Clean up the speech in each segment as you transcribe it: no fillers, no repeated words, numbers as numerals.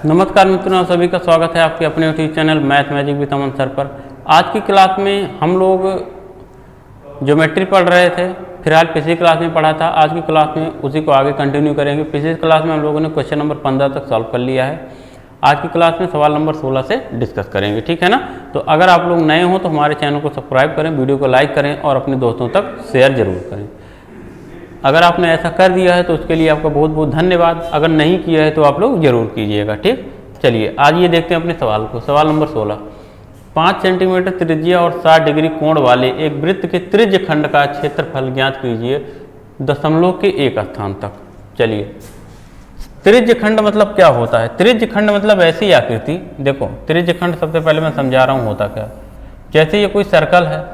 नमस्कार मित्रों, आप सभी का स्वागत है आपके अपने YouTube channel math magic with Aman sir पर। आज की क्लास में हम लोग ज्योमेट्री पढ़ रहे थे। फिलहाल पिछली क्लास में पढ़ा था, आज की क्लास में उसी को आगे कंटिन्यू करेंगे। पिछली क्लास में हम लोगों ने क्वेश्चन नंबर 15 तक सॉल्व कर लिया है। आज की क्लास में सवाल नंबर 16 से डिस्कस करेंगे, ठीक है ना। तो अगर आप लोग नए हो तो हमारे चैनल को सब्सक्राइब करें, वीडियो को लाइक करें और अपने दोस्तों तक शेयर जरूर करें। अगर आपने ऐसा कर दिया है तो उसके लिए आपका बहुत बहुत धन्यवाद। अगर नहीं किया है तो आप लोग जरूर कीजिएगा, ठीक। चलिए आज ये देखते हैं अपने सवाल को। सवाल नंबर 16, 5 सेंटीमीटर त्रिज्या और 60 डिग्री कोण वाले एक वृत्त के त्रिज्य खंड का क्षेत्रफल ज्ञात कीजिए दशमलव के एक स्थान तक। चलिए, त्रिज्य खंड मतलब क्या होता है? त्रिज्य खंड मतलब ऐसी आकृति, देखो त्रिज्य खंड सबसे पहले मैं समझा रहा हूँ होता क्या। जैसे ये कोई सर्कल है,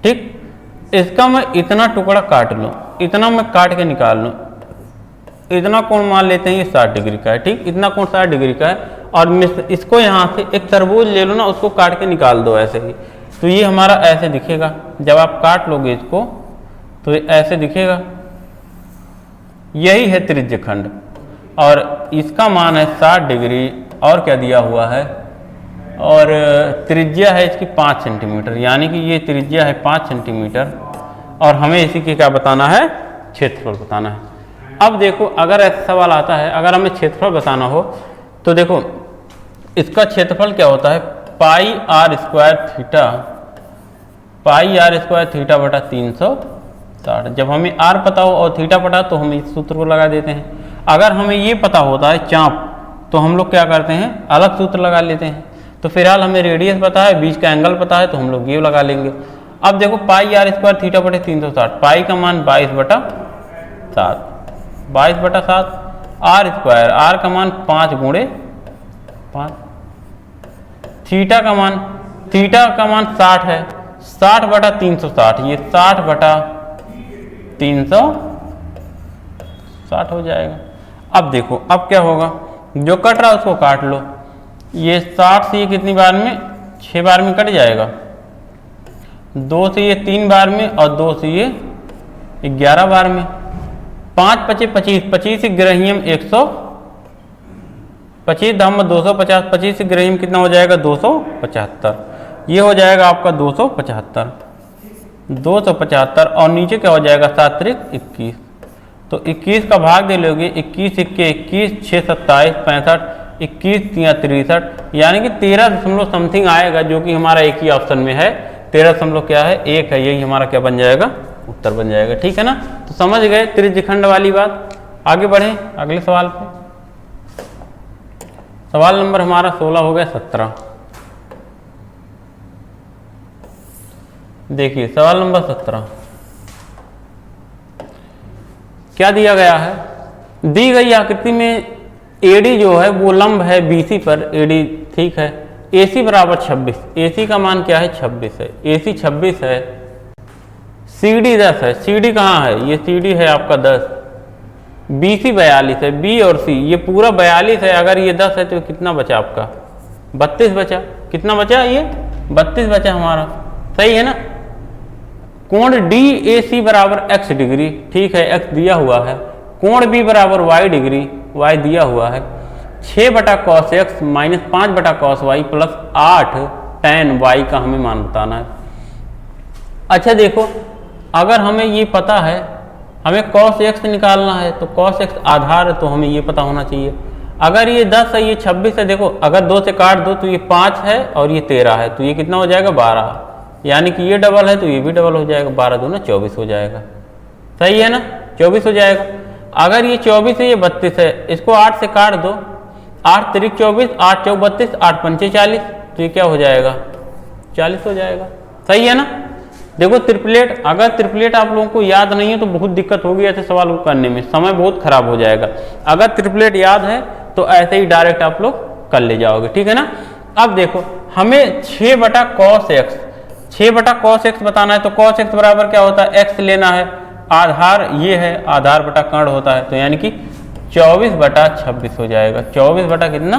ठीक, इसका मैं इतना टुकड़ा काट लूँ, इतना मैं काट के निकाल लूँ, इतना कोण मान लेते हैं ये 60 डिग्री का है, ठीक, इतना कोण 60 डिग्री का है। और इसको यहाँ से एक तरबूज ले लो ना, उसको काट के निकाल दो ऐसे ही, तो ये हमारा ऐसे दिखेगा। जब आप काट लोगे इसको तो ये ऐसे दिखेगा। यही है त्रिज्य खंड और इसका मान है 60 डिग्री और क्या दिया हुआ है, और त्रिज्या है इसकी 5 सेंटीमीटर, यानी कि ये त्रिज्या है 5 सेंटीमीटर और हमें इसी की क्या बताना है? क्षेत्रफल बताना है। अब देखो, अगर ऐसा सवाल आता है, अगर हमें क्षेत्रफल बताना हो तो देखो इसका क्षेत्रफल क्या होता है? Pi r square theta, pi r square theta बटा 360। जब हमें आर पता हो और थीटा पता तो हम इस सूत्र को लगा देते हैं। अगर हमें ये पता होता है चाप, तो हम लोग क्या करते हैं? अलग सूत्र लगा लेते हैं। तो फिलहाल हमें रेडियस पता है, बीच का एंगल पता है, तो हम लोग ये लगा लेंगे। अब देखो पाई आर स्क्वायर थीटा बटे 360, पाई का मान 22/7, 22/7, आर स्क्वायर, आर का मान 5 गुणे 5, थीटा का मान 60 है, 60/360, ये 60/360 हो जाएगा। अब देखो अब क्या होगा, जो कट रहा है उसको काट लो। ये 60 से ये कितनी बार में? 6 बार में कट जाएगा। 2 से ये 3 बार में और 2 से ये 11 बार में। 5 × 5 = 25, 25 से ग्रहियम 100, 25 धाम 250, 25 से ग्रहियम कितना हो जाएगा? 275। ये हो जाएगा आपका 275, 275 और नीचे क्या हो जाएगा? 7 × 21, तो 21 का भाग दे लोगे, 21 × 21, 6 × 27, 65, 21 × 3 = 63, यानी कि 13 दशमलव समथिंग आएगा, जो कि हमारा एक ही ऑप्शन में है। 13 दशमलव क्या है? 1 है। यही हमारा क्या बन जाएगा? उत्तर बन जाएगा, ठीक है ना। तो समझ गए त्रिज्य खंड वाली बात। आगे बढ़ें अगले सवाल पे। सवाल नंबर हमारा 16 हो गया 17। देखिए सवाल नंबर 17 क्या दिया गया है? दी गई आकृति में एडी जो है वो लंब है बीसी पर, एडी ठीक है, AC बराबर 26, AC का मान क्या है? 26 है, AC 26 है, CD 10 है। CD कहाँ है? ये CD है आपका 10, BC 42 है, B और C ये पूरा 42 है। अगर ये 10 है तो कितना बचा आपका? 32 बचा। कितना बचा? ये 32 बचा हमारा, सही है ना। कोण DAC बराबर x डिग्री, ठीक है, x दिया हुआ है। कोण B बराबर y डिग्री, y दिया हुआ है। 6/cos x - 5/cos y plus 8 tan y का हमें मान बताना है। अच्छा देखो, अगर हमें ये पता है, हमें cos x निकालना है, तो cos x आधार है, तो हमें ये पता होना चाहिए। अगर ये 10 है, ये 26 है, देखो अगर 2 से काट दो तो ये 5 है और ये 13 है, तो ये कितना हो जाएगा? 12, यानी कि ये डबल है तो ये भी डबल हो जाएगा, 12 दूना 24 हो जाएगा, सही है ना, 24 हो जाएगा। अगर ये 24 है, ये 32 है, इसको 8 से काट दो, 8 × 3 = 24, 8 × 4 = 32, 8 × 5 = 40, तो ये क्या हो जाएगा? 40 हो जाएगा, सही है ना। देखो ट्रिपलेट, अगर ट्रिपलेट आप लोगों को याद नहीं है तो बहुत दिक्कत होगी ऐसे सवाल को करने में, समय बहुत खराब हो जाएगा। अगर ट्रिपलेट याद है तो ऐसे ही डायरेक्ट आप लोग कर ले जाओगे, ठीक है ना। अब देखो हमें 6/cos x, 6/cos x बताना है, तो cos x बराबर क्या होता है? x लेना है, आधार ये है, आधार बटा कर्ण होता है, तो यानी कि 24/26 हो जाएगा। 24 कितना?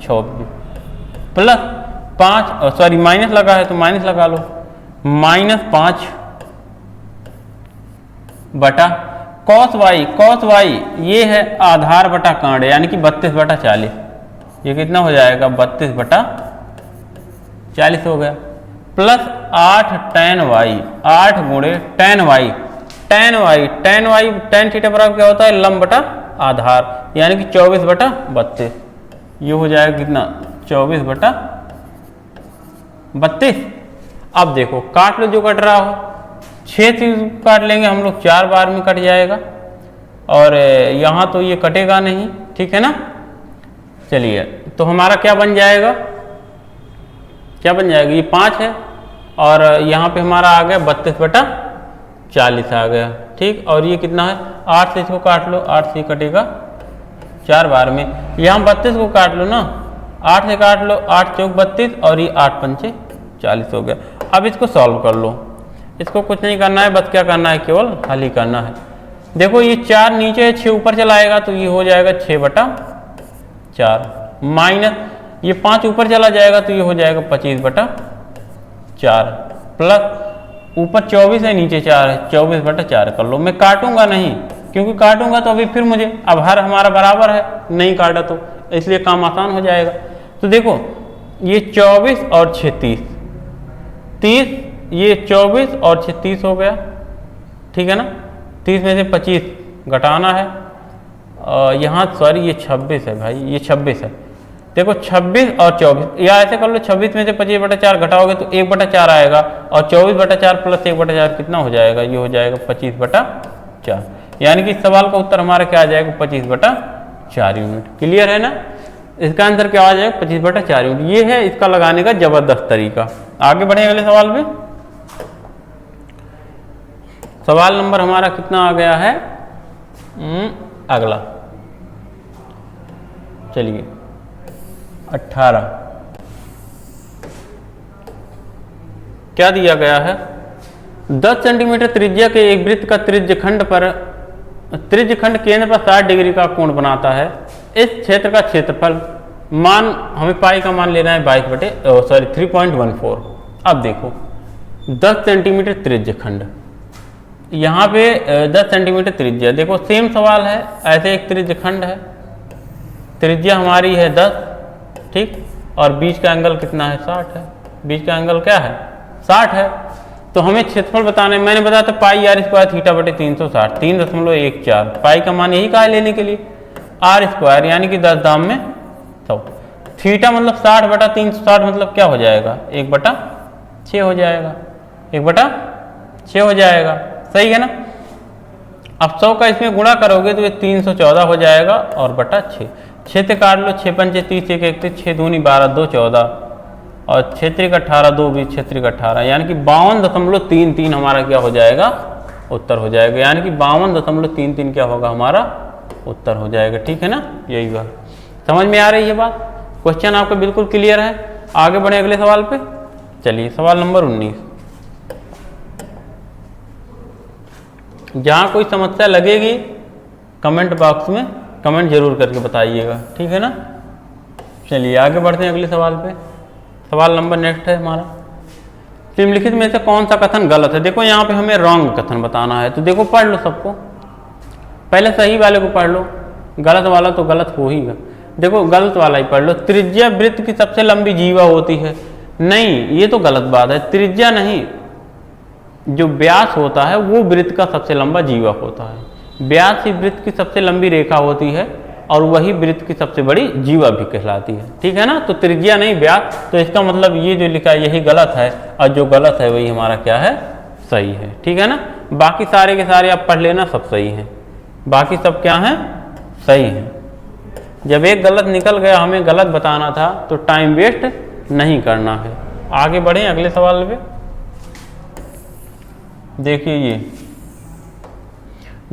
26 प्लस 5, सॉरी माइनस लगा है तो माइनस लगा लो, -5 कॉस वाई ये है आधार बटा कांड, यानी कि 32/40। ये कितना हो जाएगा? 32/40 हो गया, प्लस 8 tan वाई, 8 गुणे tan वाई, tan थीटा बराबर क्या होता है? लंब बटा आधार, यानी कि 24/32। ये हो जाएगा कितना? 24/32। अब देखो काट लो जो कट रहा हो, 6 से काट लेंगे हम लोग, 4 बार में कट जाएगा, और यहाँ तो ये कटेगा नहीं, ठीक है ना। चलिए तो हमारा क्या बन जाएगा? क्या बन जाएगा? ये 5 है, और यहाँ पे हमारा आ गया 32/40 आ गया, ठीक। और ये कितना है? 8 से इसको काट लो, 8 से कटेगा 4 बार में, यहाँ 32 को काट लो ना, 8 से काट लो, 8 चौक 32, और ये 8 पंचे 40 हो गया। अब इसको सॉल्व कर लो, इसको कुछ नहीं करना है, बस क्या करना है? केवल हल ही करना है। देखो ये 4 नीचे है, 6 ऊपर चला आएगा, तो ये हो जाएगा 6/4, माइनस ये 5 ऊपर चला जाएगा, तो ये हो जाएगा 25/4, प्लस ऊपर 24 है, नीचे 4 है, 24/4 कर लो। मैं काटूंगा नहीं, क्योंकि काटूंगा तो अभी फिर मुझे, अब हर हमारा बराबर है, नहीं काटा तो, इसलिए काम आसान हो जाएगा। तो देखो ये 24 और 6 30, ये 24 और 6 30 हो गया, ठीक है ना। 30 में से 25 घटाना है, यहाँ सॉरी ये 26 है भाई, ये 26 है। देखो 26 और 24, या ऐसे कर लो, 26 में से 25/4 घटाओगे तो 1/4 आएगा, और 24/4 प्लस 1/4 कितना हो जाएगा? ये हो जाएगा 25/4, यानी कि इस सवाल का उत्तर हमारा क्या आ जाएगा? 25/4 यूनिट। क्लियर है ना? इसका आंसर क्या आ जाएगा? 25/4 यूनिट। ये है इसका लगाने का जबरदस्त तरीका। आगे बढ़े अगले सवाल पे। सवाल नंबर हमारा कितना आ गया है? अगला, चलिए 18। क्या दिया गया है? 10 सेंटीमीटर त्रिज्या के एक वृत्त का त्रिज्यखंड केंद्र पर 60 डिग्री का कोण बनाता है। इस क्षेत्र का क्षेत्रफल, मान हमें पाई का मान लेना है 3.14। अब देखो 10 सेंटीमीटर त्रिज्यखंड, यहाँ पे 10 सेंटीमीटर त्रिज्या, देखो सेम सवाल है, ऐसे एक त्रिज्यखंड है, त्रिज्या हमारी है 10, ठीक, और बीच का एंगल कितना है? 60 है। बीच का एंगल क्या है? 60 है। तो हमें क्षेत्रफल बताना है, मैंने बताया था पाई r स्क्वायर थीटा बटे 360, 3.14। पाई का मान यही कहा है लेने के लिए, r स्क्वायर यानी कि 10 दाम में 100, थीटा मतलब 60/360 मतलब क्या हो जाएगा? 1/6 हो जाएगा, 1/6 हो जाएगा, सही है ना। अब 100 का इसमें गुणा करोगे तो ये 314 हो जाएगा, और बटा 6, 6 से काट लो, 6 पंचे 30, 1 1 6 दूनी 12, 2 14, और 6 3 18, 2 20, 6 3 18, यानी कि 52.33 हमारा क्या हो जाएगा? उत्तर हो जाएगा, यानी कि 52.33 क्या होगा? हमारा उत्तर हो जाएगा, ठीक है ना। यही बात समझ में आ रही है बात? क्वेश्चन आपका बिल्कुल क्लियर है। आगे बढ़े अगले सवाल पे। चलिए सवाल नंबर 19। जहाँ कोई समस्या लगेगी कमेंट बॉक्स में कमेंट जरूर करके बताइएगा, ठीक है ना। चलिए आगे बढ़ते हैं अगले सवाल पे। सवाल नंबर नेक्स्ट है हमारा, निम्नलिखित में से कौन सा कथन गलत है? देखो यहाँ पे हमें रॉन्ग कथन बताना है, तो देखो पढ़ लो सबको, पहले सही वाले को पढ़ लो, गलत वाला तो गलत हो ही गा। देखो गलत वाला ही पढ़ लो, त्रिज्या वृत्त की सबसे लंबी जीवा होती है। नहीं, ये तो गलत बात है, त्रिज्या नहीं, जो व्यास होता है वो वृत्त का सबसे लंबा जीवा होता है। व्यास ही वृत्त की सबसे लंबी रेखा होती है, और वही वृत्त की सबसे बड़ी जीवा भी कहलाती है, ठीक है ना। तो त्रिज्या नहीं व्यास, तो इसका मतलब ये जो लिखा है यही गलत है, और जो गलत है वही हमारा क्या है? सही है, ठीक है ना। बाकी सारे के सारे आप पढ़ लेना, सब सही है, बाकी सब क्या है? सही है। जब एक गलत निकल गया, हमें गलत बताना था, तो टाइम वेस्ट नहीं करना है। आगे बढ़े अगले सवाल पे। देखिए ये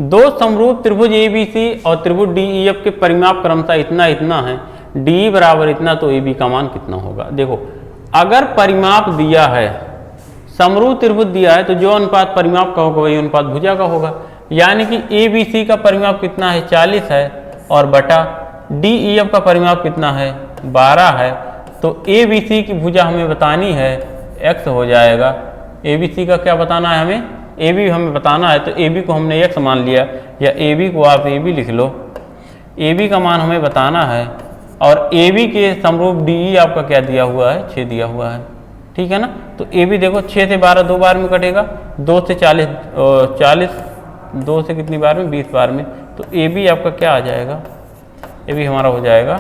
दो समरूप त्रिभुज ABC और त्रिभुज DEF के परिमाप क्रमशः इतना इतना है, DE बराबर इतना, तो AB का मान कितना होगा? देखो अगर परिमाप दिया है, समरूप त्रिभुज दिया है, तो जो अनुपात परिमाप का होगा वही अनुपात भुजा का होगा, यानी कि ABC का परिमाप कितना है? 40 है, और बटा DEF का परिमाप कितना है? 12 है। तो ABC की भुजा हमें बतानी है, x हो जाएगा। ABC का क्या बताना है हमें? ए बी हमें बताना है, तो ए बी को हमने x मान लिया, या ए बी को आप ए बी लिख लो, ए बी का मान हमें बताना है, और ए बी के समरूप डी ई आपका क्या दिया हुआ है, 6 दिया हुआ है, ठीक है ना। तो ए बी देखो 6 से 12 2 बार में कटेगा, 2 से 40 2 से कितनी बार में, 20 बार में, तो ए बी आपका क्या आ जाएगा, ए बी हमारा हो जाएगा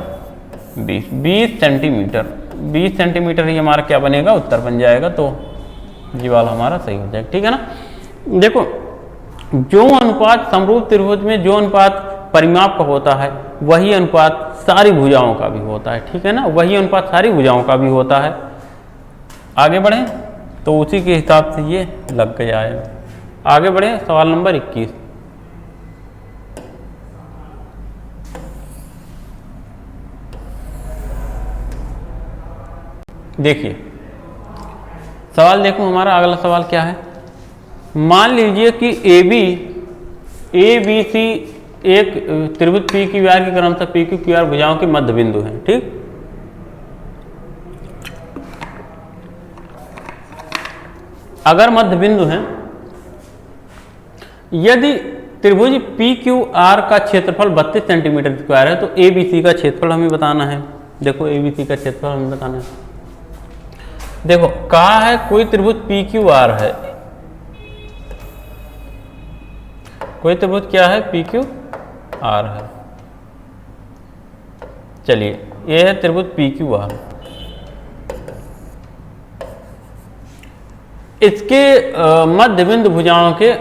20 सेंटीमीटर। 20 सेंटीमीटर ही हमारा क्या बनेगा, उत्तर बन जाएगा, तो ये वाला हमारा सही हो जाएगा, ठीक है ना। देखो जो अनुपात समरूप त्रिभुज में जो अनुपात परिमाप का होता है, वही अनुपात सारी भुजाओं का भी होता है, ठीक है ना, वही अनुपात सारी भुजाओं का भी होता है। आगे बढ़ें तो उसी के हिसाब से ये लग गया है। आगे बढ़ें, सवाल नंबर 21। देखिए सवाल देखो, हमारा अगला सवाल क्या है। मान लीजिए कि ए बी सी एक त्रिभुज पी क्यू आर की क्रमशः पी क्यू क्यू आर भुजाओं के मध्य बिंदु है, ठीक। अगर मध्य बिंदु है, यदि त्रिभुज पी क्यू आर का क्षेत्रफल 32 सेंटीमीटर स्क्वायर है, तो ए बी सी का क्षेत्रफल हमें बताना है। देखो ए बी सी का क्षेत्रफल हमें बताना है। देखो कहा है कोई त्रिभुज पी क्यू आर है, कोई त्रिभुज क्या है, पी क्यू आर है। चलिए ये है त्रिभुज पी क्यू आर। इसके मध्य बिंदु भुजाओं के,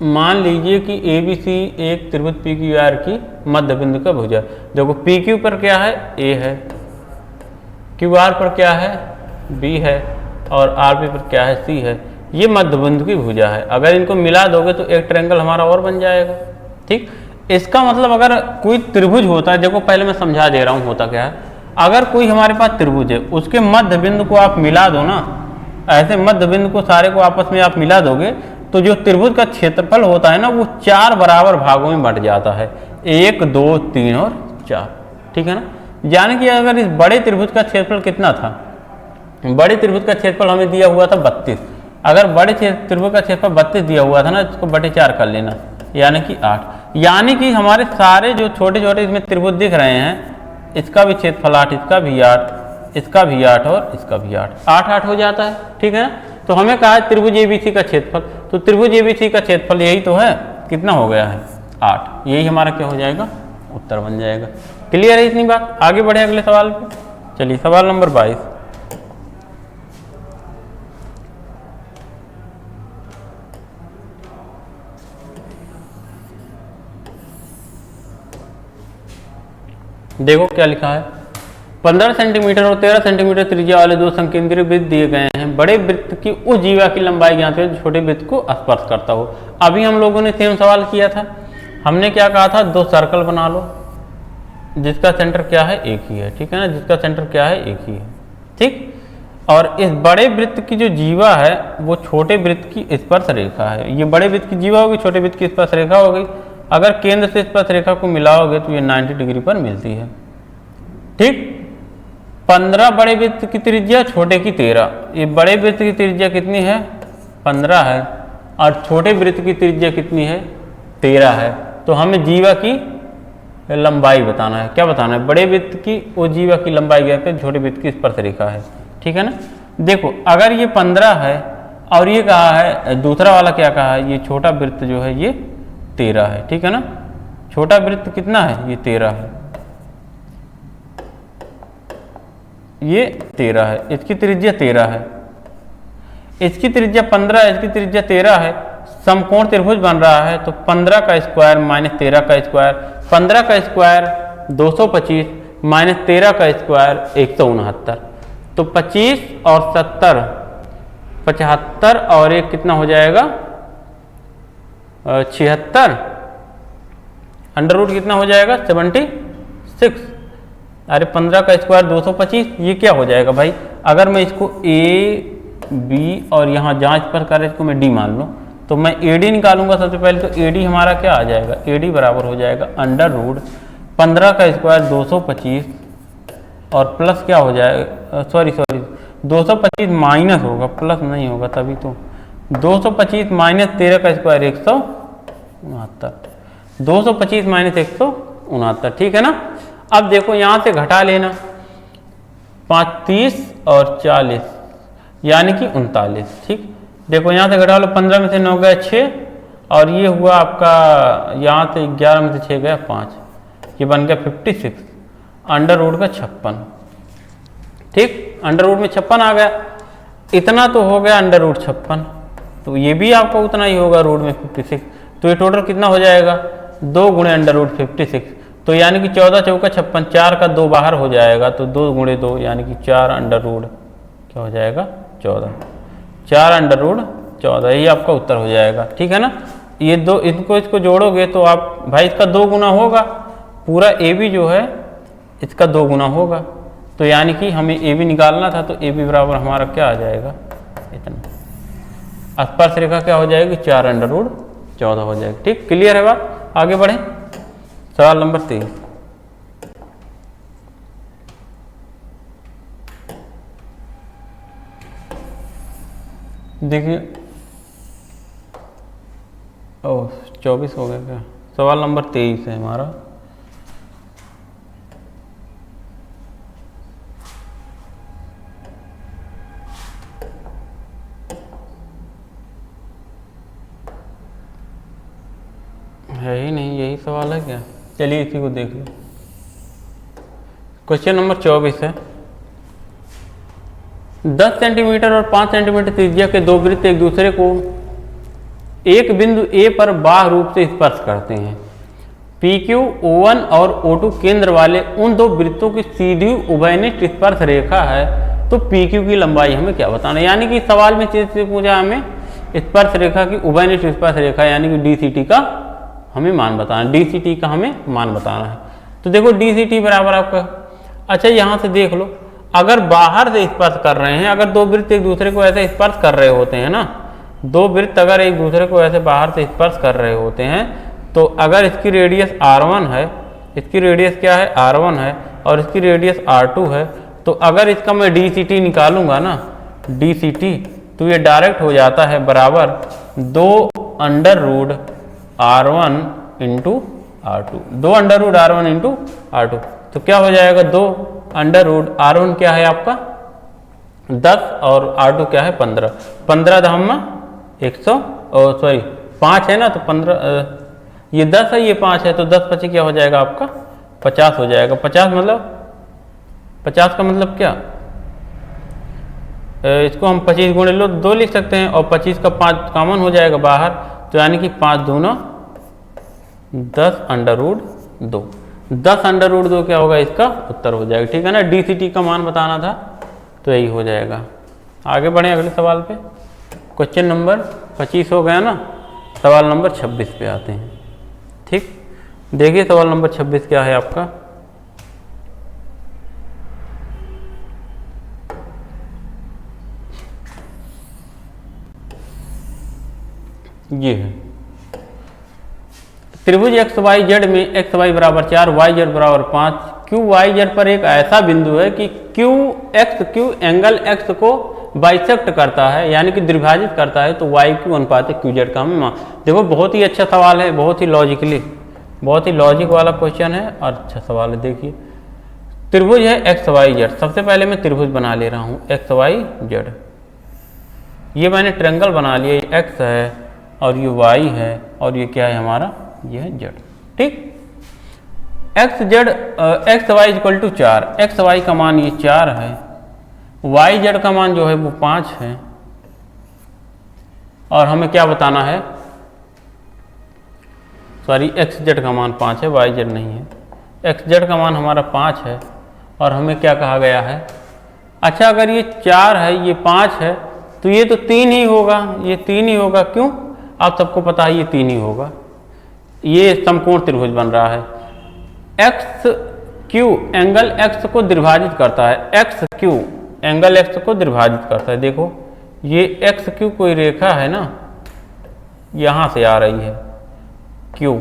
मान लीजिए कि ए बी सी एक त्रिभुज पी क्यू आर की मध्य बिंदु का भुजा। देखो पी क्यू पर क्या है, ए है, क्यू आर पर क्या है, बी है, और आर पी पर क्या है, सी है। ये मध्य बिंदु की भुजा है। अगर इनको मिला दोगे तो एक ट्रायंगल हमारा और बन जाएगा, ठीक। इसका मतलब अगर कोई त्रिभुज होता है, देखो पहले मैं समझा दे रहा हूँ होता क्या है। अगर कोई हमारे पास त्रिभुज है, उसके मध्य बिंदु को आप मिला दो ना, ऐसे मध्य बिंदु को सारे को आपस में आप मिला दोगे, तो जो त्रिभुज का क्षेत्रफल होता है ना, वो 4 बराबर भागों में बंट जाता है, 1 2 3 और 4, ठीक है ना। यानी कि अगर इस बड़े त्रिभुज का क्षेत्रफल कितना था, बड़े त्रिभुज का क्षेत्रफल हमें दिया हुआ था 32। अगर बड़े त्रिभुज का क्षेत्रफल 32 दिया हुआ था ना, इसको बटे 4 कर लेना, यानी कि 8। यानी कि हमारे सारे जो छोटे छोटे इसमें त्रिभुज दिख रहे हैं, इसका भी क्षेत्रफल 8, इसका भी 8, इसका भी 8 और इसका भी 8, 8 8 हो जाता है, ठीक है ना। तो हमें कहा है त्रिभुज एबीसी का क्षेत्रफल, तो त्रिभुज एबीसी का क्षेत्रफल यही तो है, कितना हो गया है, 8। यही हमारा क्या हो जाएगा, उत्तर बन जाएगा। क्लियर है इतनी बात। आगे बढ़े अगले सवाल पे। चलिए सवाल नंबर 22। देखो क्या लिखा है। 15 सेंटीमीटर और 13 सेंटीमीटर त्रिज्या वाले दो संकेंद्रीय वृत्त दिए गए हैं। बड़े वृत्त की उस जीवा की लंबाई ज्ञात है जो छोटे वृत्त को स्पर्श करता हो। अभी हम लोगों ने सेम सवाल किया था। हमने क्या कहा था, 2 सर्कल बना लो जिसका सेंटर क्या है, एक ही है, ठीक है ना, जिसका सेंटर क्या है, एक ही है, ठीक। और इस बड़े वृत्त की जो जीवा है वो छोटे वृत्त की स्पर्श रेखा है। ये बड़े वृत्त की जीवा होगी, छोटे वृत्त की स्पर्श रेखा हो गई। अगर केंद्र से स्पर्श रेखा को मिलाओगे तो ये 90 डिग्री पर मिलती है, ठीक। 15 बड़े वृत्त की त्रिज्या, छोटे की 13। ये बड़े वृत्त की त्रिज्या कितनी है, 15 है, और छोटे वृत्त की त्रिज्या कितनी है, 13 है। तो हमें जीवा की लंबाई बताना है। क्या बताना है, बड़े वृत्त की वो जीवा की लंबाई ज्ञात है, छोटे वृत्त की स्पर्श रेखा है, ठीक है ना। देखो अगर ये 15 है और ये कहा है, दूसरा वाला क्या कहा है, ये छोटा वृत्त जो है ये 13 है, ठीक है ना। छोटा वृत्त कितना है, ये 13 है, ये 13 है, इसकी त्रिज्या 13 है, इसकी त्रिज्या 15 है, इसकी त्रिज्या 13 है। समकोण त्रिभुज बन रहा है, तो 15 का स्क्वायर माइनस 13 का स्क्वायर, 15 का स्क्वायर 225 माइनस 13 का स्क्वायर 169। तो 25 और 70 75 और एक कितना हो जाएगा, 76। अंडर रूट कितना हो जाएगा, 76। अरे 15 का स्क्वायर 225, ये क्या हो जाएगा भाई। अगर मैं इसको ए बी और यहाँ जांच पर कर इसको मैं डी मान लूँ, तो मैं ए डी निकालूंगा सबसे पहले। तो ए डी हमारा क्या आ जाएगा, ए डी बराबर हो जाएगा अंडर रूट 15 का स्क्वायर 225 और प्लस क्या हो जाएगा, सॉरी 225 माइनस होगा, प्लस नहीं होगा तभी तो। 225 माइनस 13 का स्क्वायर 169, 225 माइनस 169, ठीक है ना। अब देखो यहाँ से घटा लेना, 5 30 और 40 यानी कि 39, ठीक। देखो यहाँ से घटा लो, 15 में से 9 गया 6 और ये हुआ आपका यहाँ से 11 में से 6 गया 5, ये बन गया 56 अंडर रूट का 56, ठीक। अंडर रूट में 56 आ गया, इतना तो हो गया अंडर रूट 56, तो ये भी आपका उतना ही होगा रूट में 56। तो ये टोटल कितना हो जाएगा, 2 गुणे अंडर रूट 56, तो यानी कि 14 चौका 56, 4 का 2 बाहर हो जाएगा, तो 2 गुणे 2 यानी कि 4 अंडर रूट क्या हो जाएगा 14, 4 अंडर रूट 14, यही आपका उत्तर हो जाएगा, ठीक है ना। ये दो इसको जोड़ोगे तो आप भाई इसका 2 गुना होगा, पूरा ए बी जो है इसका 2 गुना होगा, तो यानी कि हमें ए बी निकालना था, तो ए बी बराबर हमारा क्या आ जाएगा इतना। स्पर्श रेखा क्या हो जाएगी 4 अंडर रूट 14 हो जाएगी, ठीक। क्लियर है बात, आगे बढ़ें। सवाल नंबर 23, देखिए 24 हो गया क्या। सवाल नंबर 23 है हमारा, है ही नहीं, यही सवाल है क्या। चलिए इसी को देख लो। क्वेश्चन नंबर 24 है, 10 सेंटीमीटर और 5 सेंटीमीटर त्रिज्या के दो वृत्त एक दूसरे को एक बिंदु ए पर बाह्य रूप से स्पर्श करते हैं। PQ, O1 और O2 केंद्र वाले उन दो वृत्तों की सीधी उभयनिष्ठ स्पर्श रेखा है, तो PQ की लंबाई हमें क्या बताना है। यानी कि सवाल में चीज से पूछा हमें स्पर्श रेखा की उभयनिष्ठ स्पर्श रेखा यानी कि DCT का हमें मान बताना है, DCT का हमें मान बताना है। तो देखो DCT बराबर आपका, अच्छा यहाँ से देख लो, अगर बाहर से स्पर्श कर रहे हैं, अगर दो वृत्त एक दूसरे को ऐसे स्पर्श कर रहे होते हैं ना, दो वृत्त अगर एक दूसरे को ऐसे बाहर से स्पर्श कर रहे होते हैं, तो अगर इसकी रेडियस R1 है, इसकी रेडियस क्या है R1 है, और इसकी रेडियस R2 है, तो अगर इसका मैं DCT निकालूंगा ना, DCT, तो ये डायरेक्ट हो जाता है बराबर 2 under root R1 into R2, 2 under root R1 into R2, तो क्या हो जाएगा 2 अंडर रूट R1 क्या है आपका 10 और R2 क्या है 15, 15 धाम 100 सॉरी 5 है ना, तो 15 ये 10 है, ये 5 है, तो 10 25 क्या हो जाएगा आपका 50 हो जाएगा। 50 मतलब 50 का मतलब क्या, इसको हम 25 गुणे लो 2 लिख सकते हैं, और 25 का 5 कॉमन हो जाएगा बाहर, तो यानी कि 5 दूना 10 अंडर रूट 2, 10 अंडर रूट 2 क्या होगा इसका उत्तर हो जाएगा, ठीक है ना। DCT का मान बताना था, तो यही हो जाएगा। आगे बढ़े अगले सवाल पे। क्वेश्चन नंबर 25 हो गया ना, सवाल नंबर 26 पे आते हैं, ठीक। देखिए सवाल नंबर 26 क्या है आपका, ये है त्रिभुज XYZ में XY बराबर 4, YZ बराबर 5, QYZ पर एक ऐसा बिंदु है कि QXQ एंगल X को बाइसेक्ट करता है, यानी कि द्विभाजित करता है, तो YQ अनुपात QZ का हमें मान। देखो बहुत ही अच्छा सवाल है, बहुत ही लॉजिकली, बहुत ही लॉजिक वाला क्वेश्चन है और अच्छा सवाल है। देखिए त्रिभुज है XYZ, सबसे पहले मैं त्रिभुज बना ले रहा हूँ XYZ, ये मैंने ट्रायंगल बना लिया, ये X है और ये Y है और ये क्या है हमारा, ये है Z, ठीक। XY इक्वल टू 4, XY का मान ये 4 है, YZ का मान जो है वो 5 है, और हमें क्या बताना है, सॉरी XZ का मान 5 है, YZ नहीं है, XZ का मान हमारा 5 है, और हमें क्या कहा गया है, अच्छा अगर ये 4 है ये 5 है, तो ये तो 3 ही होगा, ये 3 ही होगा, क्यों, आप सबको पता है ये 3 ही होगा, ये समकोण त्रिभुज बन रहा है। XQ एंगल X को द्विभाजित करता है, XQ एंगल X को द्विभाजित करता है। देखो ये XQ कोई रेखा है ना, यहाँ से आ रही है Q,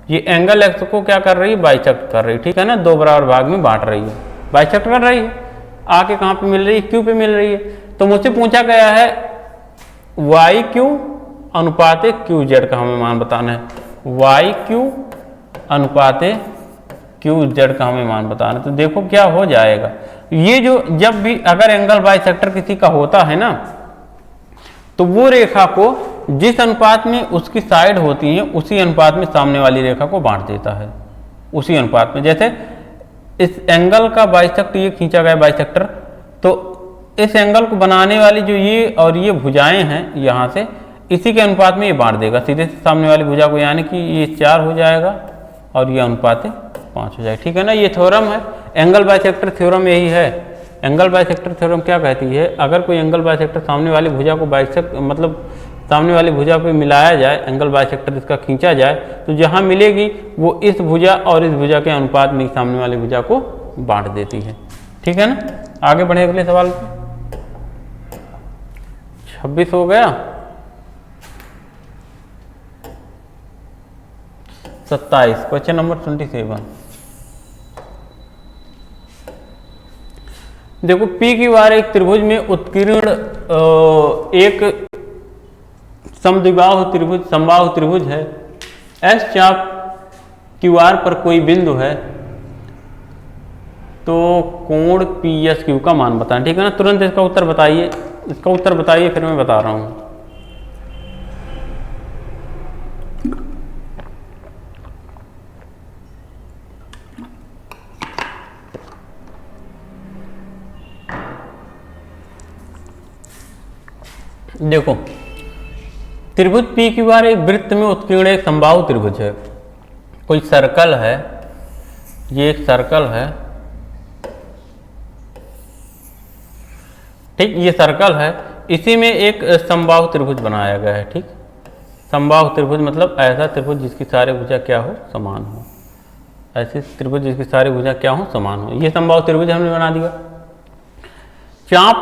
ये एंगल X को क्या कर रही है, बाइसेक्ट कर रही है, ठीक है ना, दो बराबर भाग में बांट रही है, बाइसेक्ट कर रही है। आके कहाँ पे मिल रही है, क्यू पे मिल रही है। तो मुझसे पूछा गया है वाई क्यू अनुपात क्यू जेड का हमें मान बताना है, वाई क्यू अनुपात क्यू जेड का हमें मान बताना है। तो देखो क्या हो जाएगा, ये जो जब भी अगर एंगल बाइसेक्टर किसी का होता है ना, तो वो रेखा को जिस अनुपात में उसकी साइड होती है उसी अनुपात में सामने वाली रेखा को बांट देता है, उसी अनुपात में। जैसे इस एंगल का बाइसेक्ट ये खींचा गया बाइसेक्टर, तो इस एंगल को बनाने वाली जो ये और ये भुजाएं हैं यहाँ से, इसी के अनुपात में ये बांट देगा सीधे से सामने वाली भुजा को, यानी कि ये 4 हो जाएगा और ये अनुपात 5 हो जाएगा। ठीक है ना, ये थ्योरम है, एंगल बाइसेक्टर थ्योरम यही है। एंगल बाइसेक्टर थ्योरम क्या कहती है, अगर कोई एंगल बाइसेक्टर सामने वाली भुजा को बाइसेक्ट मतलब सामने वाली भुजा पे मिलाया जाए, एंगल बाइसेक्टर इसका खींचा जाए, तो जहाँ मिलेगी वो इस भुजा और इस भुजा के अनुपात में सामने वाली भुजा को बांट देती है। ठीक है ना, आगे बढ़े अगले सवाल पे। 26 हो गया, 27 क्वेश्चन नंबर 27। देखो पी क्यू आर एक त्रिभुज में उत्कीर्ण एक समद्विबाहु त्रिभुज है। एस चाप क्यू आर पर कोई बिंदु है, तो कोण पी एस क्यू का मान बताएं। ठीक है ना, तुरंत इसका उत्तर बताइए, इसका उत्तर बताइए, फिर मैं बता रहा हूं। देखो त्रिभुज पी क्यू आर एक वृत्त में उत्कीर्ण एक समबाहु त्रिभुज है। कोई सर्कल है, ये एक सर्कल है, ठीक, ये सर्कल है, इसी में एक समबाहु त्रिभुज बनाया गया है। ठीक, समबाहु त्रिभुज मतलब ऐसा त्रिभुज जिसकी सारी भुजा क्या हो, समान हो, ऐसी त्रिभुज जिसकी सारी भुजा क्या हो, समान हो। ये समबाहु त्रिभुज हमने बना दिया। चाप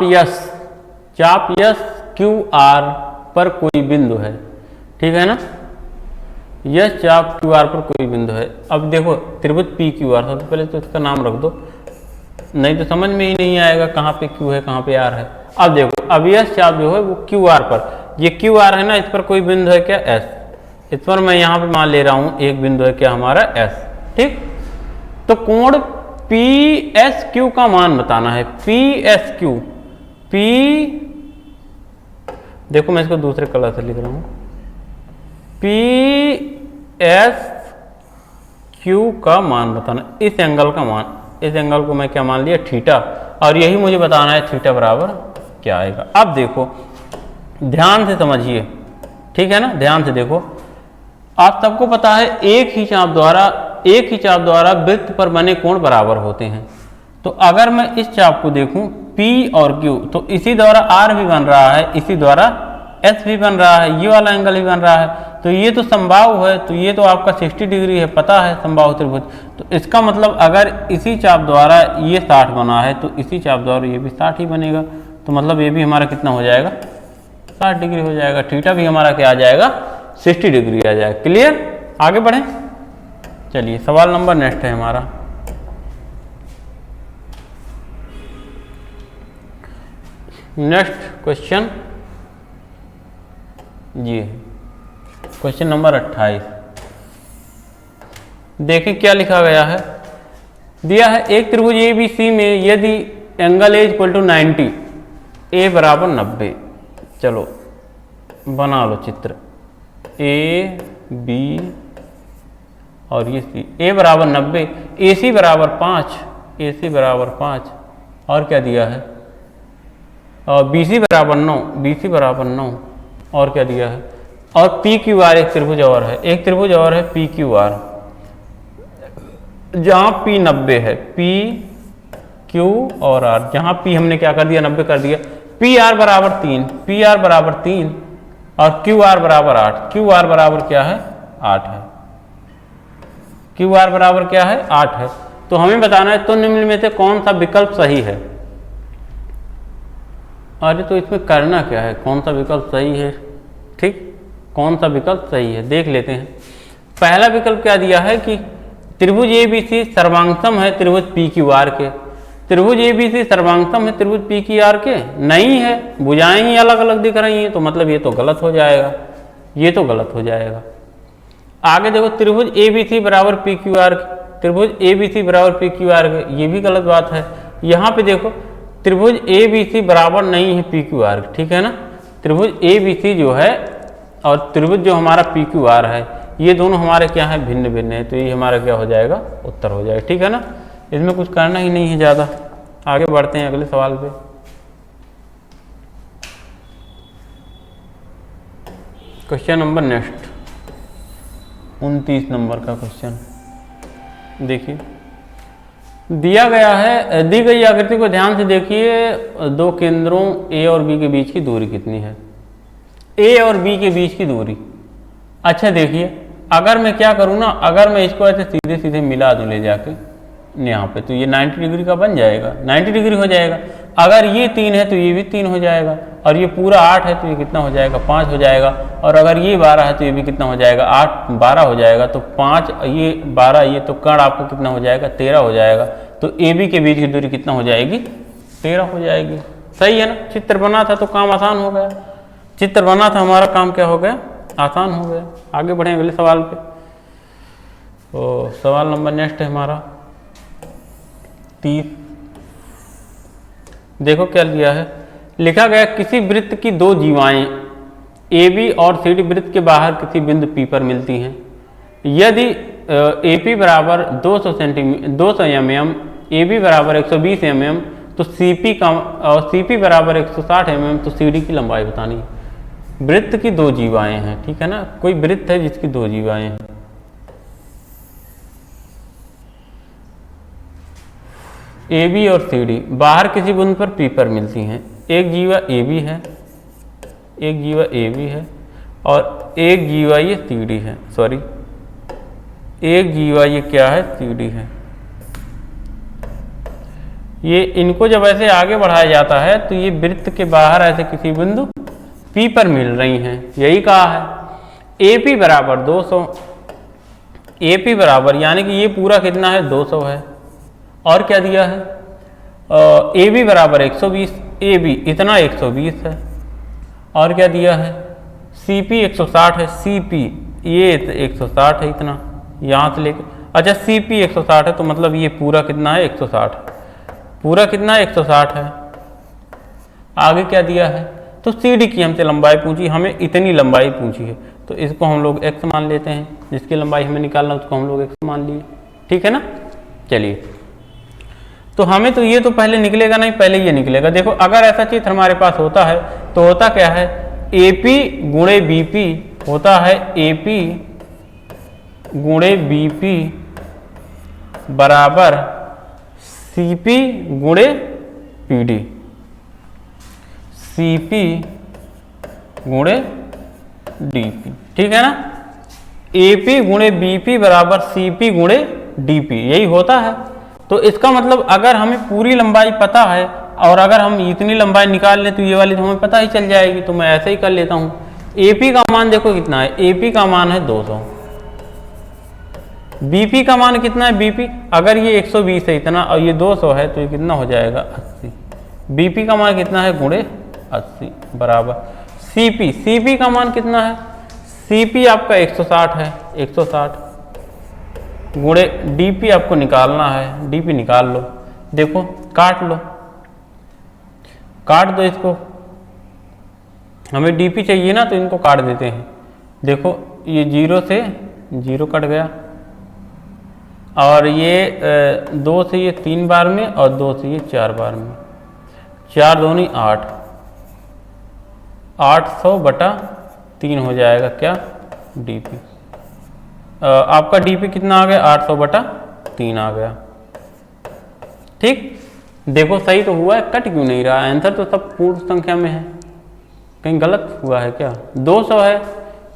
यस क्यू आर पर कोई बिंदु है। ठीक है ना, यस चाप क्यू आर पर कोई बिंदु है। अब देखो त्रिभुज पी क्यू आर, सबसे पहले तो इसका नाम रख दो, नहीं तो समझ में ही नहीं आएगा कहाँ पे क्यू है कहाँ पे आर है। अब देखो अब यस चाप जो है वो क्यू आर पर, ये क्यू आर है ना, इस पर कोई बिंदु है क्या, एस। इस पर मैं यहाँ पे मान ले रहा हूँ एक बिंदु है क्या, हमारा एस। ठीक, तो कोण पी एस क्यू का मान बताना है। पी एस क्यू, पी, देखो मैं इसको दूसरे कलर से लिख रहा हूं, पी एस क्यू का मान बताना, इस एंगल का मान, इस एंगल को मैं क्या मान लिया, थीटा, और यही मुझे बताना है थीटा बराबर क्या आएगा। अब देखो ध्यान से समझिए, ठीक है ना, ध्यान से देखो। आप सबको पता है एक ही चाप द्वारा वृत्त पर बने कोण बराबर होते हैं। तो अगर मैं इस चाप को देखूं P और Q, तो इसी द्वारा R भी बन रहा है, इसी द्वारा S भी बन रहा है, ये वाला एंगल भी बन रहा है, तो ये तो समबाहु है, तो ये तो आपका 60 डिग्री है, पता है समबाहु त्रिभुज। तो इसका मतलब अगर इसी चाप द्वारा ये 60 बना है, तो इसी चाप द्वारा ये भी 60 ही बनेगा। तो मतलब ये भी हमारा कितना हो जाएगा, 60 डिग्री हो जाएगा। थीटा भी हमारा क्या आ जाएगा, 60 डिग्री आ जाएगा। क्लियर, आगे बढ़ें। चलिए सवाल नंबर नेक्स्ट है हमारा। नेक्स्ट क्वेश्चन ये क्वेश्चन नंबर 28। देखें क्या लिखा गया है, दिया है एक त्रिभुज ABC में यदि एंगल ए इक्वल टू 90, ए बराबर 90। चलो बना लो चित्र, ए बी और ये सी, ए बराबर 90, ए सी बराबर 5, ए सी बराबर 5, और क्या दिया है, और बी सी बराबर 9, बी सी बराबर 9, और क्या दिया है, और पी क्यू आर एक त्रिभुज और है, एक त्रिभुज और है पी क्यू आर, जहाँ पी 90 है, पी क्यू और आर, जहाँ पी हमने क्या कर दिया, 90 कर दिया। पी आर बराबर 3, पी आर बराबर 3 और क्यू आर बराबर 8, क्यू आर बराबर क्या है, 8 है, क्यू आर बराबर क्या है, 8 है। तो हमें बताना है तो निम्न में से कौन सा विकल्प सही है। अरे तो इसमें करना क्या है, कौन सा विकल्प सही है, ठीक, कौन सा विकल्प सही है देख लेते हैं। पहला विकल्प क्या दिया है कि त्रिभुज ABC सर्वांगसम है त्रिभुज पी क्यू आर के, त्रिभुज ABC सर्वांगसम है त्रिभुज PQR के? नहीं है, भुजाएं ही अलग अलग दिख रही हैं, तो मतलब ये तो गलत हो जाएगा, ये तो गलत हो जाएगा। आगे देखो त्रिभुज ABC बराबर PQR, त्रिभुज ABC बराबर PQR के, ये भी गलत बात है। यहाँ पे देखो त्रिभुज ABC बराबर नहीं है PQR, ठीक है ना। त्रिभुज ABC जो है और त्रिभुज जो हमारा PQR है, ये दोनों हमारे क्या है, भिन्न भिन्न है, तो ये हमारा क्या हो जाएगा, उत्तर हो जाएगा, ठीक है ना। इसमें कुछ करना ही नहीं है ज़्यादा। आगे बढ़ते हैं अगले सवाल पे। क्वेश्चन नंबर नेक्स्ट 29 नंबर का क्वेश्चन देखिए, दिया गया है, दी गई आकृति को ध्यान से देखिए, दो केंद्रों A और B के बीच की दूरी कितनी है। A और B के बीच की दूरी, अच्छा देखिए, अगर मैं क्या करूँ ना, अगर मैं इसको ऐसे सीधे सीधे मिला दूँ ले जाके यहाँ पे, तो ये 90 डिग्री का बन जाएगा, 90 डिग्री हो जाएगा। अगर ये 3 है तो ये भी 3 हो जाएगा, और ये पूरा 8 है तो ये कितना हो जाएगा, 5 हो जाएगा। और अगर ये 12 है तो ये भी कितना हो जाएगा, 8 12 हो जाएगा। तो 5 ये 12 ये, तो कर्ण आपको कितना हो जाएगा, 13 हो जाएगा। तो AB के बीच की दूरी कितना हो जाएगी, 13 हो जाएगी। सही है ना, चित्र बना था तो काम आसान हो गया, चित्र बना था हमारा, काम क्या हो गया, आसान हो गया। आगे बढ़े अगले सवाल पे। तो सवाल नंबर नेक्स्ट है हमारा 30। देखो क्या लिया है, लिखा गया किसी वृत्त की दो जीवाएं AB और CD वृत्त के बाहर किसी बिंदु P पर मिलती हैं। यदि AP बराबर 200 mm, AB बराबर 120 mm, तो CP का और CP बराबर 160 mm, तो CD की लंबाई बतानी है। वृत्त की दो जीवाएं हैं, ठीक है ना, कोई वृत्त है जिसकी दो जीवाएं हैं। AB और CD बाहर किसी बिंदु पर P पर मिलती हैं। एक जीवा AB है, एक जीवा AB है, और एक जीवा ये CD है, सॉरी एक जीवा ये क्या है, CD है। ये इनको जब ऐसे आगे बढ़ाया जाता है तो ये वृत्त के बाहर ऐसे किसी बिंदु P पर मिल रही हैं, यही कहा है। AP बराबर 200, AP बराबर यानी कि ये पूरा कितना है, 200 है। और क्या दिया है, AB बराबर 120, AB इतना 120 है। और क्या दिया है, CP 160 है, CP ये 160 है, इतना यहाँ से लेकर, अच्छा CP 160 है, तो मतलब ये पूरा कितना है, 160 है, पूरा कितना है, 160 है। आगे क्या दिया है, तो CD की हमसे लंबाई पूछी, हमें इतनी लंबाई पूछी है, तो इसको हम लोग x मान लेते हैं, जिसकी लंबाई हमें निकालना उसको हम लोग x मान लिए, ठीक है ना। चलिए, तो हमें तो ये तो पहले निकलेगा नहीं, पहले ये निकलेगा। देखो अगर ऐसा चित्र हमारे पास होता है तो होता क्या है, AP गुणे BP होता है, AP गुणे BP बराबर CP गुणे PD, CP गुणे DP, ठीक है ना। AP गुणे BP बराबर CP गुणे DP, यही होता है। तो इसका मतलब अगर हमें पूरी लंबाई पता है और अगर हम इतनी लंबाई निकाल लें तो ये वाली तो हमें पता ही चल जाएगी, तो मैं ऐसे ही कर लेता हूँ। AP का मान देखो कितना है, AP का मान है 200, BP का मान कितना है, BP अगर ये 120 है इतना और ये 200 है तो ये कितना हो जाएगा, 80। BP का मान कितना है, गुणे 80 बराबर CP, CP का मान कितना है, CP आपका 160 है, 160 गुणे DP आपको निकालना है, DP निकाल लो। देखो काट लो, काट दो इसको, हमें DP चाहिए ना तो इनको काट देते हैं। देखो ये 0 से 0 कट गया, और ये 2 से ये 3 बार में और 2 से ये 4 बार में, 4 दूनी 8, 800/3 हो जाएगा क्या, DP। आपका DP कितना आ गया, 800/3 आ गया, ठीक। देखो सही तो हुआ है, कट क्यों नहीं रहा, आंसर तो सब पूर्ण संख्या में है, कहीं गलत हुआ है क्या। 200 है,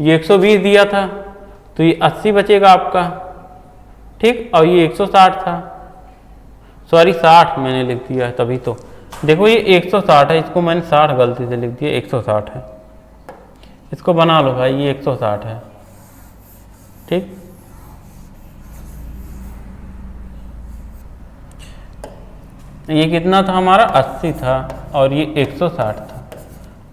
ये 120 दिया था तो ये 80 बचेगा आपका, ठीक, और ये 160 था, सॉरी 60 मैंने लिख दिया है तभी तो। देखो ये 160 है, इसको मैंने 60 गलती से लिख दिया, 160 है, इसको बना लो भाई, ये 160 है, ठीक। ये कितना था हमारा 80 था और ये 160 था।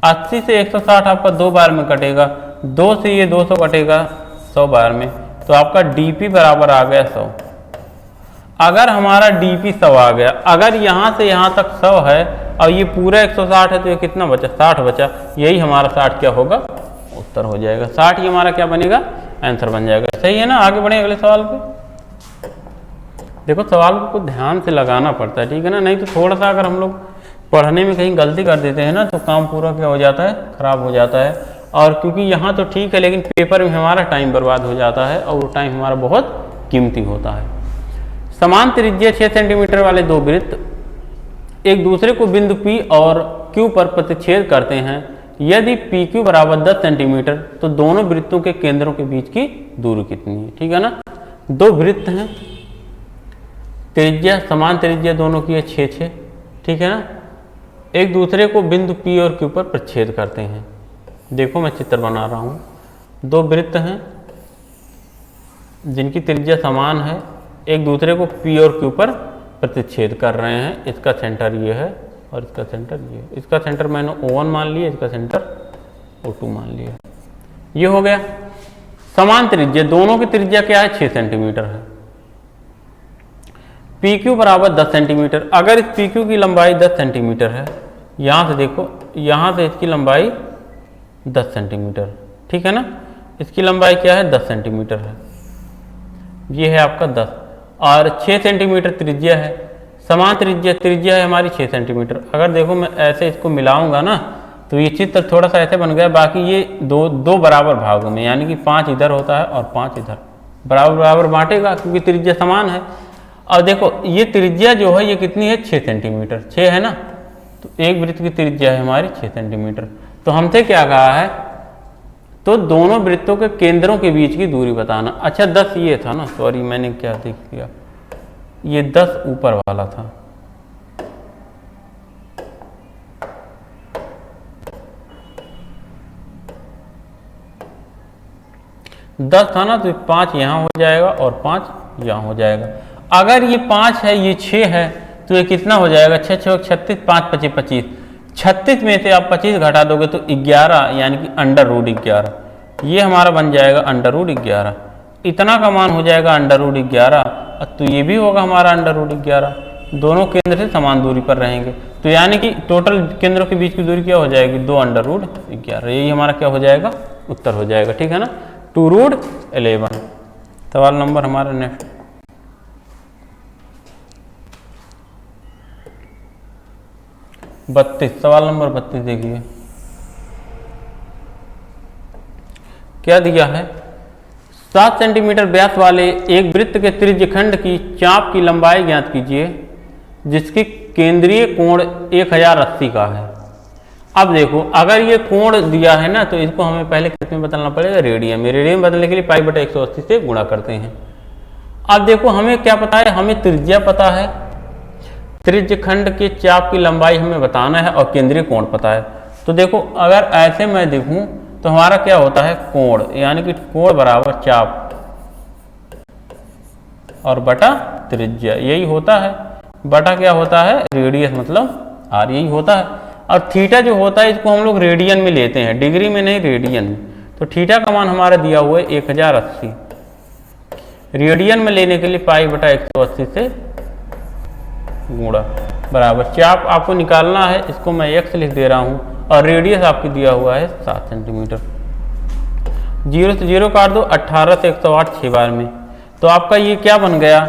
80 से 160 आपका 2 बार में कटेगा, 2 से ये 200 कटेगा 100 बार में, तो आपका डीपी बराबर आ गया 100। अगर हमारा डीपी 100 आ गया, अगर यहाँ से यहाँ तक 100 है और ये पूरा 160 है, तो ये कितना बचा? 60 बचा। यही हमारा 60 क्या होगा? उत्तर हो जाएगा। 60 ही हमारा क्या बनेगा? आंसर बन जाएगा। सही है ना? आगे बढ़े अगले सवाल पे। देखो सवाल को ध्यान से लगाना पड़ता है, ठीक है ना, नहीं तो थोड़ा सा अगर हम लोग पढ़ने में कहीं गलती कर देते हैं ना, तो काम पूरा क्या हो जाता है? खराब हो जाता है। और क्योंकि यहाँ तो ठीक है, लेकिन पेपर में हमारा टाइम बर्बाद हो जाता है और वो टाइम हमारा बहुत कीमती होता है। समान त्रिज्या 6 सेंटीमीटर वाले दो वृत्त एक दूसरे को बिंदु P और Q पर प्रतिच्छेद करते हैं। यदि PQ बराबर 10 सेंटीमीटर, तो दोनों वृत्तों के केंद्रों के बीच की दूरी कितनी है? ठीक है ना, दो वृत्त हैं, त्रिज्या समान त्रिज्या दोनों की है 6-6, ठीक है ना, एक दूसरे को बिंदु P और Q पर प्रतिच्छेद करते हैं। देखो मैं चित्र बना रहा हूँ, दो वृत्त हैं जिनकी त्रिज्या समान है, एक दूसरे को P और Q पर प्रतिच्छेद कर रहे हैं। इसका सेंटर ये है और इसका सेंटर ये है। इसका सेंटर मैंने O1 मान लिया, इसका सेंटर O2 मान लिया। ये हो गया। समान त्रिज्या, दोनों की त्रिज्या क्या है? 6 सेंटीमीटर है। PQ बराबर 10 सेंटीमीटर। अगर इस PQ की लंबाई 10 सेंटीमीटर है, यहाँ से देखो, यहाँ से इसकी लंबाई 10 सेंटीमीटर, ठीक है ना, इसकी लंबाई क्या है? 10 सेंटीमीटर है। ये है आपका 10 और 6 सेंटीमीटर त्रिज्या है। समान त्रिज्या है हमारी 6 सेंटीमीटर। अगर देखो मैं ऐसे इसको मिलाऊंगा ना, तो ये चित्र थोड़ा सा ऐसे बन गया। बाकी ये दो बराबर भागों में, यानी कि 5 इधर होता है और 5 इधर, बराबर बराबर बांटेगा क्योंकि त्रिज्या समान है। और देखो ये त्रिज्या जो है ये कितनी है? 6 सेंटीमीटर। 6 है ना, तो एक वृत्त की त्रिज्या है हमारी 6 सेंटीमीटर। तो हमसे क्या कहा है? तो दोनों वृत्तों के केंद्रों के बीच की दूरी बताना। अच्छा 10 ये था ना, सॉरी मैंने क्या देख लिया, ये 10 ऊपर वाला था। दस था ना, तो 5 यहाँ हो जाएगा और 5 यहाँ हो जाएगा। अगर ये 5 है, ये 6 है, तो ये कितना हो जाएगा? 6 6 36, 5 25 25। 36 में से आप 25 घटा दोगे तो 11, यानी कि √11। ये हमारा बन जाएगा √11। इतना का मान हो जाएगा √11, तो ये भी होगा हमारा √11। दोनों केंद्र से समान दूरी पर रहेंगे, तो यानी कि टोटल केंद्रों के बीच की दूरी क्या हो जाएगी? 2 √11। यही हमारा क्या हो जाएगा? उत्तर हो जाएगा, ठीक है ना, 2√11। सवाल नंबर हमारा नेक्स्ट। सवाल नंबर 32 देखिए क्या दिया है। 7 सेंटीमीटर व्यास वाले एक वृत्त के त्रिज्यखंड की चाप की लंबाई ज्ञात कीजिए जिसकी केंद्रीय कोण 1080 का है। अब देखो अगर ये कोण दिया है ना, तो इसको हमें पहले किस में बदलना पड़ेगा? रेडियन में। रेडियन बदलने के लिए π/180 से गुणा करते हैं। अब देखो हमें क्या पता है? हमें त्रिज्या पता है, त्रिज्यखंड के चाप की लंबाई हमें बताना है और केंद्रीय कोण पता है। तो देखो अगर ऐसे मैं देखूं तो हमारा क्या होता है? कोण, यानी कि कोण बराबर चाप और बटा त्रिज्या, यही होता है। बटा क्या होता है? रेडियस, मतलब r, यही होता है। और थीटा जो होता है इसको हम लोग रेडियन में लेते हैं, डिग्री में नहीं, रेडियन में। तो थीटा का मान हमारा दिया हुआ है 1080। रेडियन में लेने के लिए π/180 से गुणा बराबर चाप आपको निकालना है, इसको मैं x लिख दे रहा हूँ, और रेडियस आपकी दिया हुआ है 7 सेंटीमीटर। 0 से 0 काट दो, 18 से 108 6 बार में, तो आपका ये क्या बन गया?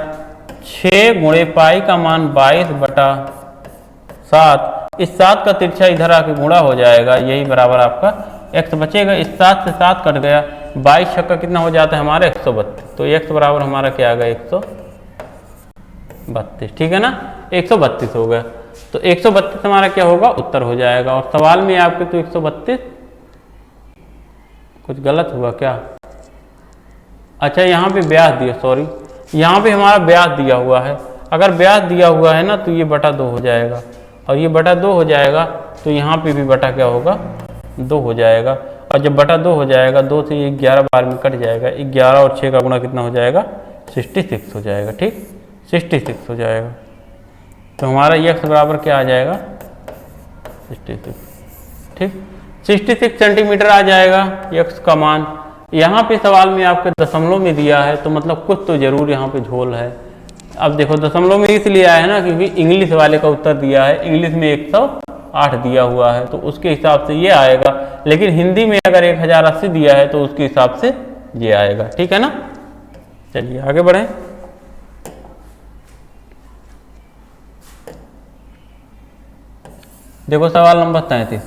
6 गुणे पाई का मान 22/7। इस 7 का तिरछा इधर आके गुणा हो जाएगा, यही बराबर आपका x बचेगा। इस 7 से 7 कट गया, 22 छक्का कितना हो जाता है हमारा? 132। तो x बराबर हमारा क्या आ गया? 132, ठीक है ना, 132 हो गया। तो 132 हमारा क्या होगा? उत्तर हो जाएगा। और सवाल में आपके तो 132 कुछ गलत हुआ क्या? अच्छा यहाँ पे व्यास दिया, सॉरी, यहाँ पे हमारा व्यास दिया हुआ है। अगर व्यास दिया हुआ है ना, तो ये बटा 2 हो जाएगा, और ये बटा 2 हो जाएगा, तो यहाँ पे भी बटा क्या होगा? 2 हो जाएगा। और जब बटा 2 हो जाएगा, 2 से ये 11 बार में कट जाएगा, 11 और 6 का गुणा कितना हो जाएगा? 66 हो जाएगा, ठीक, 66 हो जाएगा। तो हमारा x बराबर क्या आ जाएगा 66, ठीक 66 सेंटीमीटर आ जाएगा x का मान। यहाँ पे सवाल में आपके दशमलव में दिया है, तो मतलब कुछ तो जरूर यहाँ पे झोल है। अब देखो दशमलव में इसलिए आया है ना, क्योंकि इंग्लिश वाले का उत्तर दिया है, इंग्लिश में 108 दिया हुआ है, तो उसके हिसाब से ये आएगा। लेकिन हिंदी में अगर 1080 दिया है तो उसके हिसाब से ये आएगा, ठीक है ना। चलिए आगे बढ़ें। देखो सवाल नंबर 33,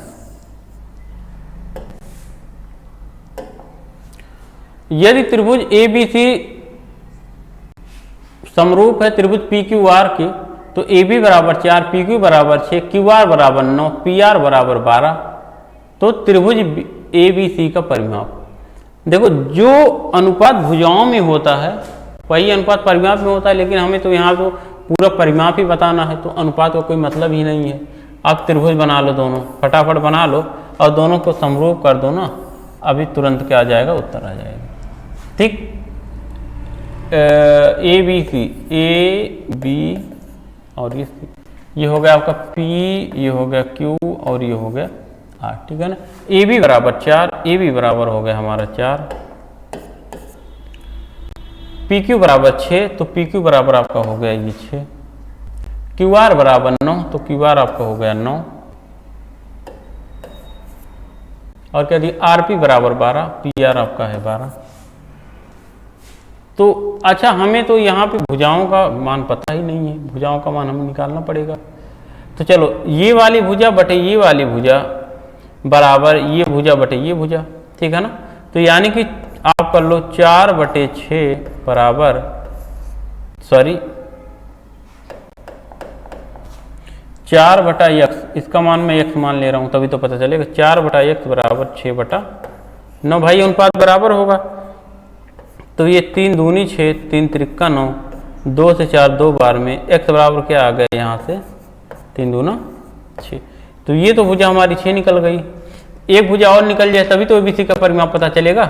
यदि त्रिभुज ABC समरूप है त्रिभुज PQR की, तो AB बराबर 4, PQ बराबर 6, QR बराबर 9, PR बराबर 12, तो त्रिभुज ABC का परिमाप। देखो जो अनुपात भुजाओं में होता है वही अनुपात परिमाप में होता है, लेकिन हमें तो यहाँ तो पूरा परिमाप ही बताना है, तो अनुपात का कोई मतलब ही नहीं है। आप त्रिभुज बना लो, दोनों फटाफट बना लो और दोनों को समरूप कर दो ना, अभी तुरंत क्या आ जाएगा, उत्तर आ जाएगा, ठीक। ABC, AB और ये हो गया आपका P, ये हो गया Q और ये हो गया R, ठीक है ना। AB बराबर 4, AB बराबर हो गया हमारा 4, PQ बराबर 6, तो PQ बराबर आपका हो गया ये 6, QR बराबर 9, तो QR आपका हो गया 9, और क्या दिया RP बराबर 12, PR आपका है 12। तो अच्छा, हमें तो यहाँ पे भुजाओं का मान पता ही नहीं है, भुजाओं का मान हमें निकालना पड़ेगा। तो चलो ये वाली भुजा बटे ये वाली भुजा बराबर ये भुजा बटे ये भुजा, ठीक है ना। तो यानी कि आप कर लो 4/6 बराबर, सॉरी 4/x, इसका मान मैं x मान ले रहा हूँ तभी तो पता चलेगा। 4/x बराबर 6/9, भाई अनुपात बराबर होगा। तो ये 3 दूनी 6, 3 त्रिक्का 9, 2 से 4 2 बार में x बराबर क्या आ गया यहाँ से 3 दूना 6। तो ये तो भुजा हमारी 6 निकल गई, एक भुजा और निकल जाए तभी तो ABC का परिमाप पता चलेगा।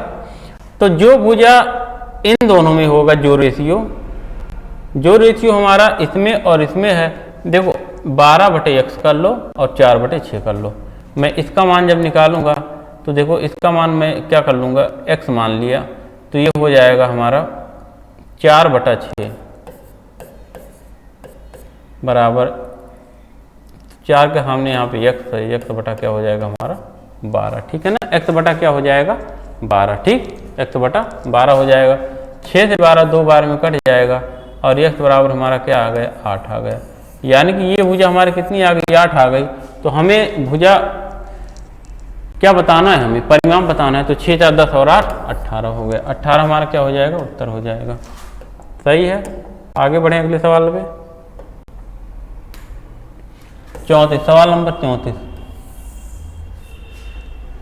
तो जो भुजा इन दोनों में होगा, जो रेशियो हमारा इसमें और इसमें है, देखो 12/x कर लो और 4/6 कर लो। मैं इसका मान जब निकालूंगा तो देखो इसका मान मैं क्या कर लूँगा, x मान लिया, तो ये हो जाएगा हमारा 4/6 बराबर 4 के सामने यहाँ पे x है, x बटा क्या हो जाएगा हमारा 12, ठीक है ना। x बटा क्या हो जाएगा 12, ठीक, x बटा 12 हो जाएगा। 6 से 12 2 बार में कट जाएगा और x बराबर हमारा क्या आ गया 8 आ गया। यानी कि ये भुजा हमारी कितनी आ गई 8 आ गई। तो हमें भुजा क्या बताना है, हमें परिमाप बताना है। तो 6 4 10 और 8 18 हो गया, 18 हमारा क्या हो जाएगा, उत्तर हो जाएगा। सही है, आगे बढ़े अगले सवाल पे। 34, सवाल नंबर 34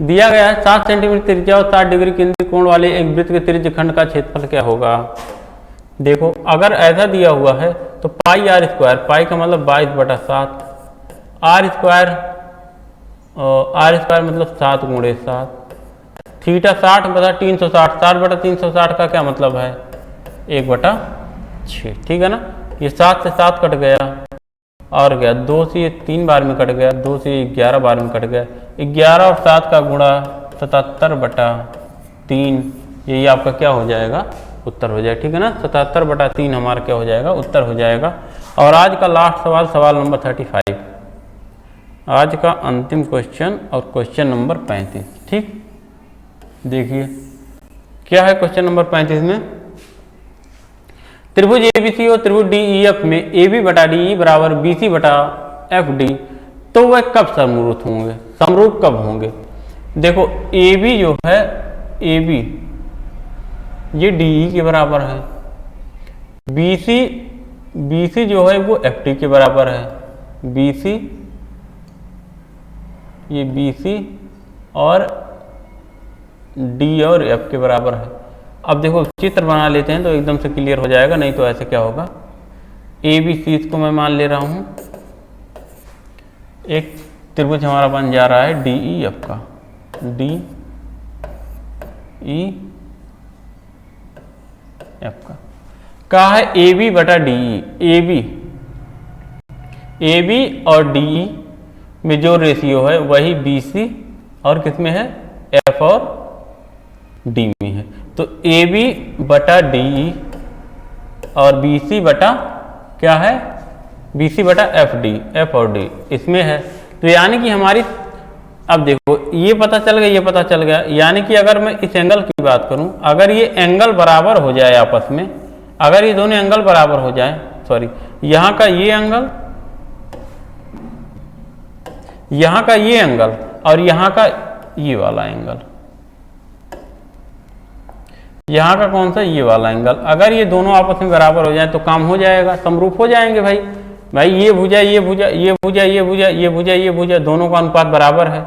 दिया गया है 7 सेंटीमीटर त्रिज्या और 60 डिग्री केंद्रीय कोण वाले एक वृत्त के त्रिज्य खंड का क्षेत्रफल क्या होगा। देखो अगर ऐसा दिया हुआ है तो पाई r स्क्वायर, पाई का मतलब 22/7, r स्क्वायर मतलब 7 × 7, थीटा 60/360, 60/360 का क्या मतलब है 1/6, ठीक है ना। ये 7 से 7 कट गया और गया 2 से 3 बार में कट गया, 2 से 11 बार में कट गया, 11 और 7 का गुणा 77/3, यही आपका क्या हो जाएगा, उत्तर हो जाएगा, ठीक है ना। 77/3 हमारा क्या हो जाएगा, उत्तर हो जाएगा। और आज का लास्ट सवाल, सवाल नंबर 35, आज का अंतिम क्वेश्चन और क्वेश्चन नंबर 35, ठीक। देखिए क्या है क्वेश्चन नंबर 35 में, त्रिभुज ABC और त्रिभुज DEF में AB/DE बराबर BC/FD, तो वह कब समरूप होंगे, समरूप कब होंगे। देखो AB जो है, AB ये DE के बराबर है, BC जो है वो FD के बराबर है, BC ये BC और D और F के बराबर है। अब देखो चित्र बना लेते हैं तो एकदम से क्लियर हो जाएगा, नहीं तो ऐसे क्या होगा, ABC इसको मैं मान ले रहा हूं, एक त्रिभुज हमारा बन जा रहा है DEF का, DEF का कहा है AB/DE, AB ए बी और डी ई में जो रेशियो है वही बी सी और किस में है, एफ और डी में है। तो ए बी बटा डी ई और बी सी बटा क्या है, बी सी बटा एफ डी, एफ और डी इसमें है। तो यानी कि हमारी, अब देखो ये पता चल गया, ये पता चल गया, यानी कि अगर मैं इस एंगल की बात करूं, अगर ये एंगल बराबर हो जाए आपस में, अगर ये दोनों एंगल बराबर हो जाए, सॉरी यहां का ये एंगल, यहां का ये एंगल और यहां का ये वाला एंगल, यहां का कौन सा, ये वाला एंगल, अगर ये दोनों आपस में बराबर हो जाए तो काम हो जाएगा, समरूप हो जाएंगे भाई। भाई ये भुजा ये भुजा ये भुजा ये भुजा ये भुजा ये भुजा दोनों का अनुपात बराबर है।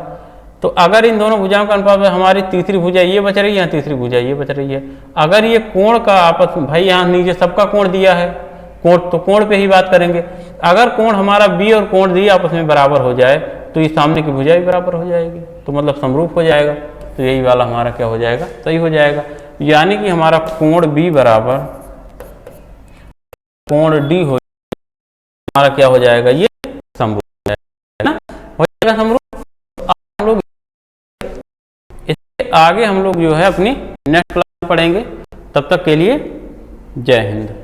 तो अगर इन दोनों भुजाओं का अनुपात, हमारी तीसरी भुजा ये बच रही है, यहाँ तीसरी भुजा ये बच रही है। अगर ये कोण का आपस में, भाई यहाँ नीचे सबका कोण दिया है, कोण तो कोण पे ही बात करेंगे। अगर कोण हमारा बी और कोण डी आपस में बराबर हो जाए तो ये सामने की भुजा भी बराबर हो जाएगी, तो मतलब समरूप हो जाएगा। तो यही वाला हमारा क्या हो जाएगा, सही हो जाएगा। यानी कि हमारा कोण बी बराबर कोण डी हो, हमारा क्या हो जाएगा, ये समरूप है ना, हो जाएगा समरूप। हम लोग इससे आगे हम लोग जो है अपनी नेक्स्ट क्लास में पढ़ेंगे। तब तक के लिए जय हिंद।